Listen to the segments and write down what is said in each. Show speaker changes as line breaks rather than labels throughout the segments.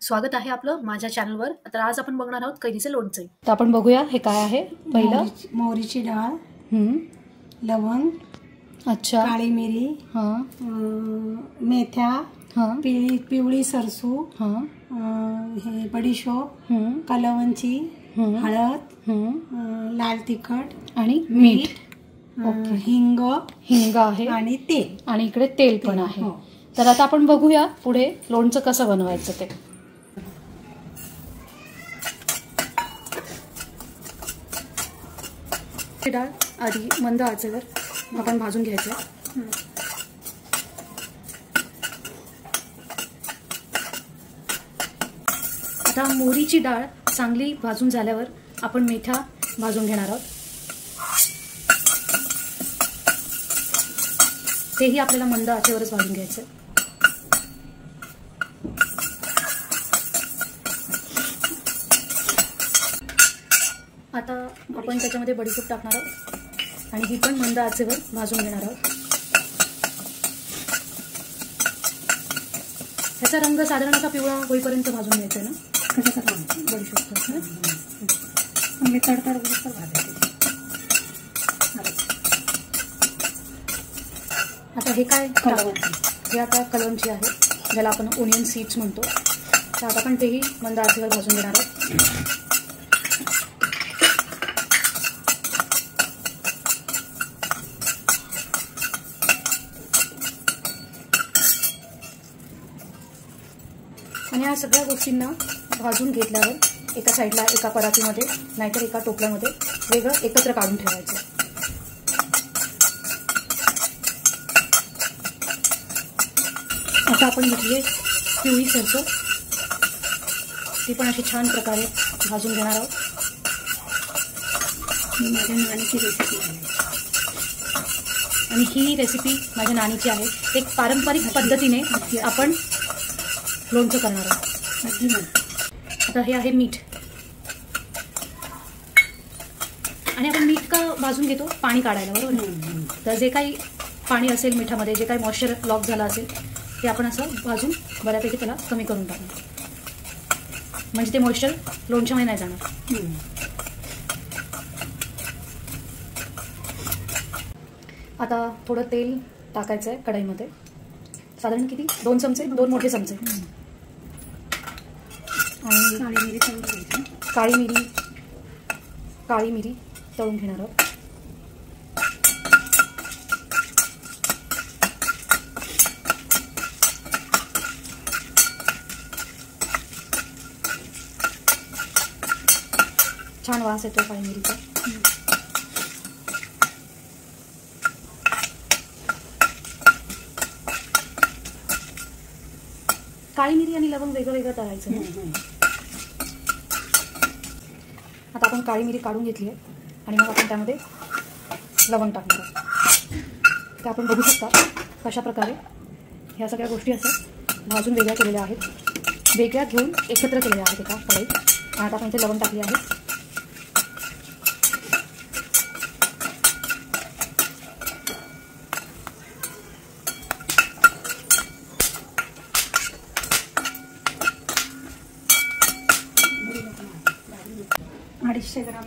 स्वागत आहे आपलं माझ्या चॅनलवर। तर आज आपण बघणार आहोत कैरीचे लोणचे। तर आपण बघूया हे काय आहे। पहिलं
मोहरीची डाळ, लवंग,
अच्छा,
काळी मिरी, मेथ्या, पिवळी सरसू, हे बडीशोप, कलवंची, हळद, लाल तिखट
आणि मीठ,
हिंग
आहे
आणि तेल,
आणि इकडे तेल पण आहे। तर आता आपण बघूया पुढे लोणचं कसं बनवायचं ते। डाळ आधी मंद आचेवर आपण भाजून घ्यायचं। आता मोहरीची डाळ चांगली भाजून झाल्यावर आपण मेथ्या भाजून घेणार आहोत। तेही आपल्याला मंद आचेवरच भाजून घ्यायचं। आता आपण त्याच्यामध्ये बडीशेप टाकणार आहोत आणि ही पण मंद आचेवर भाजून घेणार आहोत। ह्याचा रंग साधारण असा पिवळा होईपर्यंत भाजून घ्यायचा ना। बडीशेप आता हे काय हे आता कलवंची आहे, ज्याला आपण ओनियन सीड्स म्हणतो। तर आता आपण तेही मंद आचेवर भाजून घेणार आहोत। आणि या सगळ्या गोष्टींना भाजून घेतल्यावर एका साईडला एका परातीमध्ये नाहीतर एका टोपल्यामध्ये वेगळं एकत्र काढून ठेवायचं। आता आपण घेतली पिवळी सरसो, ती पण अशी छान प्रकारे भाजून घेणार आहोत।
माझ्या नानीची रेसिपी आहे
आणि ही रेसिपी माझ्या नानीची आहे। एक पारंपरिक पद्धतीने आपण लोणचं करणार आहोत। आता हे आहे मीठ, आणि आपण मीठ का भाजून घेतो? पाणी काढायला, बरोबर। तर जे काही पाणी असेल मिठामध्ये, जे काही मॉइश्चर लॉक झालं असेल ते आपण असं भाजून बऱ्यापैकी त्याला कमी करून टाकणार, म्हणजे ते मॉइश्चर लोणच्यामध्ये नाही जाणार। आता थोडं तेल टाकायचं आहे कढईमध्ये, साधारण किती? 2 चमचे, 2 मोठे चमचे। आणि काळी मिरी तळून घेणार आहोत। छान वास येतो काळी मिरीचा। काळी मिरी आणि लवंग वेगळं वेगळं तळायचं ना। आता आपण काळी मिरी काढून घेतली आहे आणि मग आपण त्यामध्ये लवंग टाकणार आहोत। ते आपण बघू शकता कशा प्रकारे ह्या सगळ्या गोष्टी असं भाजून वेगळ्या केलेल्या आहेत, वेगळ्या घेऊन एकत्र केलेल्या आहेत एका कढईत। आता आपण इथे लवंग टाकली आहे।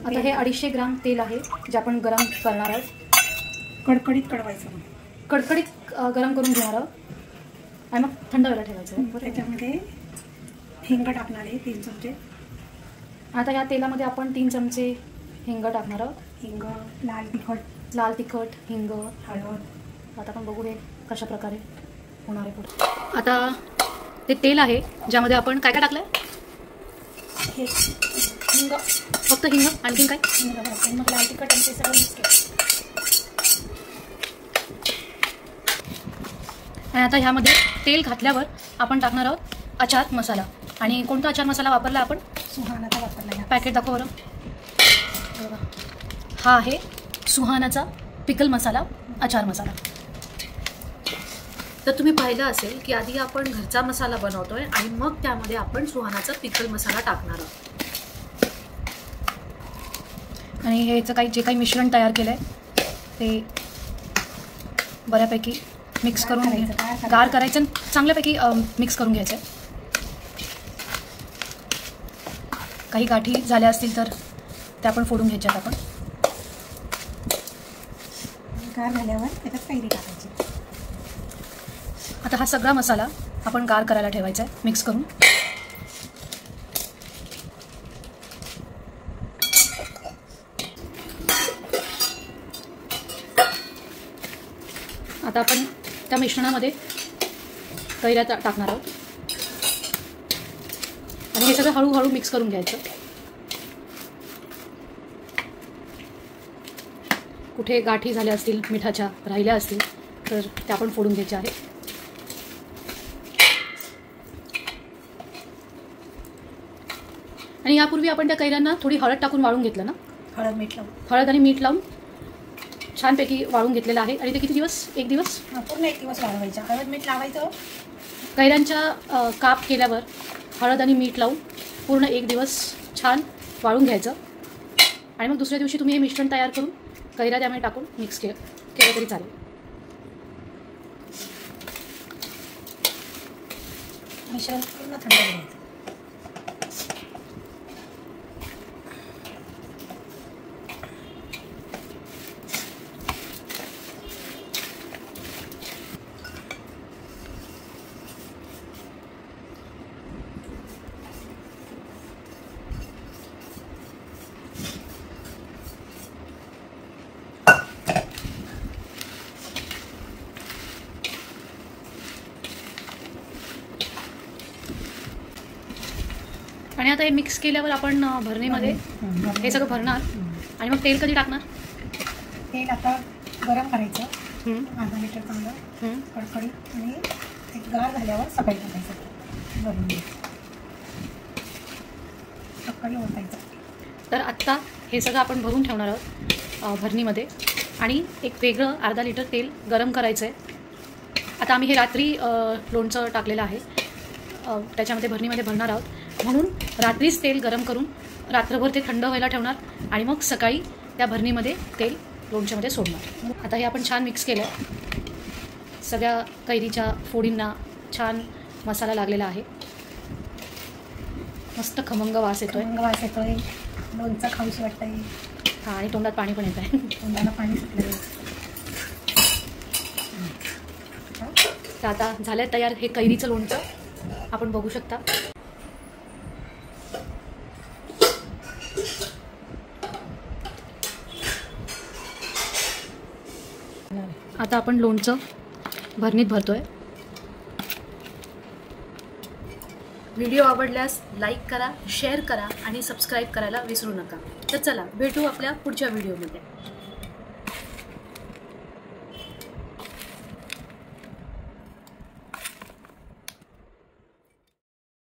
आता हे 250 ग्राम तेल आहे जे आपण गरम करणार आहोत।
कडकडीत कडवायचं,
कडकडीत गरम करून घेणार आहोत आणि मग थंड व्हायला ठेवायचं।
त्याच्यामध्ये हिंग टाकणार आहे 3 चमचे।
आता या तेलामध्ये आपण 3 चमचे हिंग टाकणार आहोत।
हिंग, लाल तिखट, हिंग,
हळद। आता आपण बघू हे कशा प्रकारे होणार आहे पुढे। आता ते तेल आहे ज्यामध्ये आपण काय काय टाकलंय?
हे हिंग,
फक्त हिंग, आणखीन काय?
मग लाल तिखट आणि ते सगळं मिक्स केलं।
आणि आता ह्यामध्ये तेल घातल्यावर आपण टाकणार आहोत अचार मसाला। आणि कोणता अचार मसाला वापरला आपण?
सुहानाचा वापरला।
पॅकेट दाखव बरं। हा आहे सुहानाचा पिकल मसाला, अचार मसाला। तर तुम्ही पाहिलं असेल की आधी आपण घरचा मसाला बनवतोय आणि मग त्यामध्ये आपण सुहानाचा पिकल मसाला टाकणार आहोत। आणि ह्याचं काही जे काही मिश्रण तयार केलंय ते बऱ्यापैकी मिक्स करून गार करायचं, चांगल्यापैकी मिक्स करून घ्यायचं। काही गाठी झाल्या असतील तर त्या पण फोडून घ्यायच्यात आपण.
गार झाल्यावर त्याच्यात कैरी टाकायची.
आता हा सगळा मसाला आपण गार करायला ठेवायचा आहे मिक्स करून. आता आपण त्या मिश्रणामध्ये कैऱ्या टाकणार आहोत आणि हे सगळं हळूहळू मिक्स करून घ्यायचं. कुठे गाठी झाल्या असतील, मिठाच्या राहिल्या असतील तर त्या पण फोडून घ्यायच्या आहेत. आणि यापूर्वी आपण त्या कैऱ्यांना थोडी हळद टाकून वाळून घेतलं ना.
हळद मीठ लावून.
हळद आणि मीठ लावून छानपैकी वाळून घेतलेलं आहे. आणि ते किती दिवस? 1 दिवस.
पूर्ण 1 दिवस वाळवायचं. हळद मीठ लावायचं.
कैऱ्यांच्या काप केल्यावर हळद आणि मीठ लावून पूर्ण 1 दिवस छान वाळून घ्यायचं. आणि मग दुसऱ्या दिवशी तुम्ही हे मिश्रण तयार करून कैऱ्या त्यामध्ये टाकून मिक्स केलं तरी चालेल.
मिश्रण पूर्ण थंड करायचं.
आणि आता हे मिक्स केल्यावर आपण भरणीमध्ये हे सगळं भरणार. आणि मग तेल कधी टाकणार?
तेल आता गरम करायचं. अर्धा लिटर चांगलं कडकडीत. आणि एक गार झाल्यावर सकाळी टाकायचं. भरून सकाळी ओतायचं.
तर आत्ता हे सगळं आपण भरून ठेवणार आहोत भरणीमध्ये. आणि एक वेगळं अर्धा लिटर तेल गरम करायचं आहे. आता आम्ही हे रात्री लोणचं टाकलेलं आहे, त्याच्यामध्ये भरणीमध्ये भरणार आहोत. म्हणून रात्रीच तेल गरम करून रात्रभर ते थंड व्हायला ठेवणार आणि मग सकाळी त्या भरणीमध्ये तेल लोणच्यामध्ये सोडणार. आता हे आपण छान मिक्स केलं. सगळ्या कैरीच्या फोडींना छान मसाला लागलेला आहे. मस्त खमंग वास येतोय.
खमंग वास येतोय. लोणचं खाऊशी वाटतंय.
हां, आणि तोंडात पाणी पण येत आहे.
तोंडाला पाणी सुटलं.
तर आता झालं तयार हे कैरीचं लोणचं. आपण बघू शकता. आता आपण लोणचं भरणीत भरतोय. व्हिडिओ आवडल्यास लाईक करा, शेअर करा आणि सबस्क्राईब करायला विसरू नका. तर चला भेटू आपल्या पुढच्या व्हिडिओमध्ये.